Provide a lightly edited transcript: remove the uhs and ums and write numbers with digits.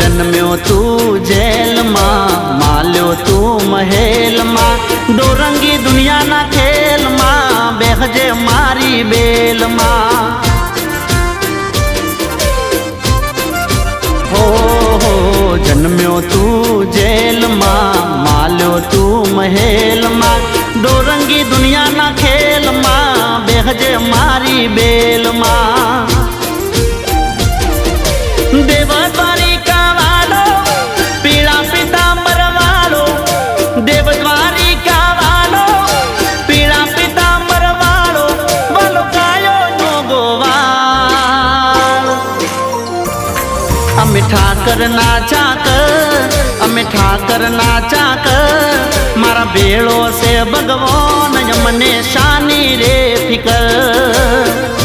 जन्म्यो तू जेल मां, माल्यो तू महल मां, डोरंगी दुनिया ना खेल मां, बेहजे मारी बेल मां। हो जन्म्यो तू जेल मां, माल्यो तू महल मां, डोरंगी दुनिया ना खेल मां, बेहजे मारी बेल मां। देवद्वारिका वालो पीड़ा पीतांबर वालो, देवद्वारिका वालो पीड़ा पीतांबर वालो, वालो कायो नो गोवाल। अमे ठाकर नाचा कर, अमे ठाकर नाचा कर, मारा बेड़ो से भगवान यमने शानी रे फिकर।